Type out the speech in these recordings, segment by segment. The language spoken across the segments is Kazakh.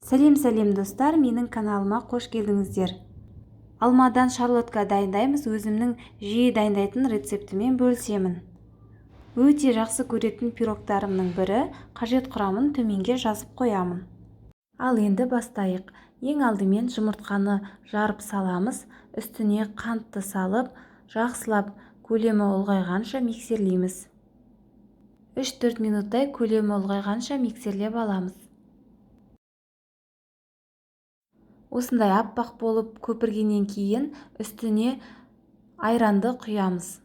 Сәлем достар, менің каналыма қош келдіңіздер. Алмадан шарлотка дайындаймыз, өзімнің жиі дайындайтын рецептімен бөлісемін. Өте жақсы көретін пирогтарымның бірі, қажет құрамын төменге жазып қоямын. Ал енді бастайық. Ең алдымен жұмыртқаны жарып саламыз, үстіне қантты салып, жақсылап көлемі ұлғайғанша миксерлейміз. 3-4 минуттай көлемі ұлғайғанша миксерлеп аламыз. Осындай аппақ болып көпіргеннен кейін үстіне айранды құямыз.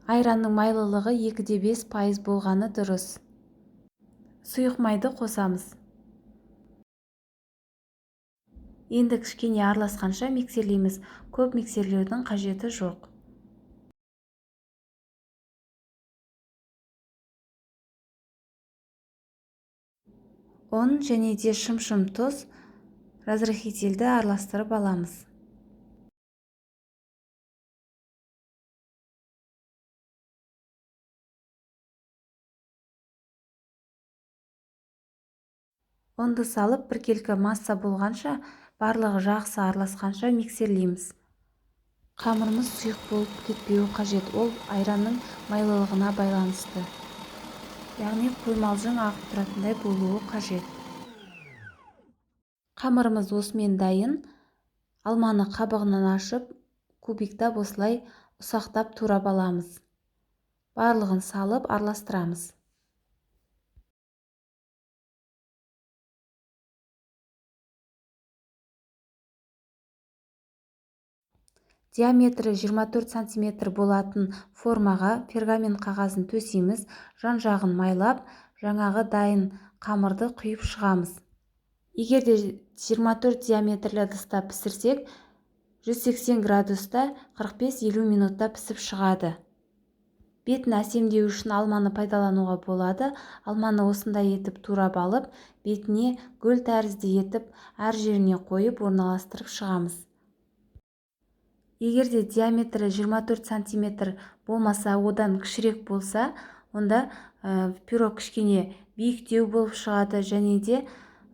Айранның майлылығы 2,5% болғаны дұрыс. Сұйық майды қосамыз. Енді кішкене араласқанша миксерлейміз. Көп миксерлеудің қажеті жоқ. ұн және де шым тұз разрыхителді араластырып аламыз. Ұнды салып біркелкі масса болғанша, барлығы жақсы араласқанша миксерлейміз. Қамырымыз сұйық болып кетпеуі қажет, ол айранның майлылығына байланысты. Яғни қоймалжың ағып тұратындай болуы қажет. Қамырымыз осымен дайын. Алманы қабығынан ашып, кубиктап осылай ұсақтап турап аламыз. Барлығын салып араластырамыз. Диаметрі 24 см болатын формаға пергамент қағазын төсейміз, жан-жағын майлап, жаңағы дайын қамырды құйып шығамыз. Егер де 24 диаметрлі ыдыста пісірсек, 180 градуста 45-50 минутта пісіп шығады. Бетін әсемдеу үшін алманы пайдалануға болады. Алманы осындай етіп турап алып, бетіне гүл тәрізді етіп, әр жеріне қойып орналастырып шығамыз. Егер де диаметрі 24 см болмаса, одан кішірек болса, онда пирог кішкене биіктеу болып шығады және де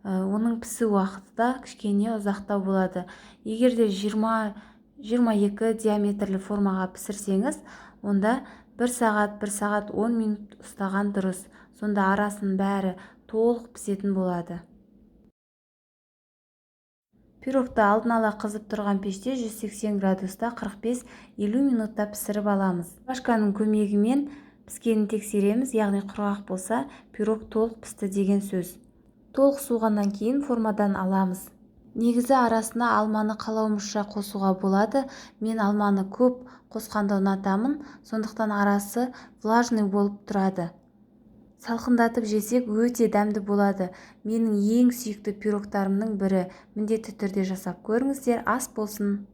оның пісу уақыты да кішкене ұзақтау болады. Егер де 20-22 диаметрлі формаға пісірсеңіз, онда 1 сағат 10 минут ұстаған дұрыс. Сонда арасының бәрі толық пісетін болады. Пирогты алдын ала қызып тұрған пеште 180 градуста 45-50 минутта пісіріп аламыз. Шпажканың көмегімен піскенін тексереміз, яғни құрғақ болса, пирог толық пісті деген сөз. Толық суығаннан кейін формадан аламыз. Негізі арасына алманы қалауымызша қосуға болады. Мен алманы көп қосқанды ұнатамын, сондықтан арасы влажный болып тұрады. Салқындатып жесек өте дәмді болады. Менің ең сүйікті пирогтарымның бірі. Міндетті түрде жасап көріңіздер, ас болсын.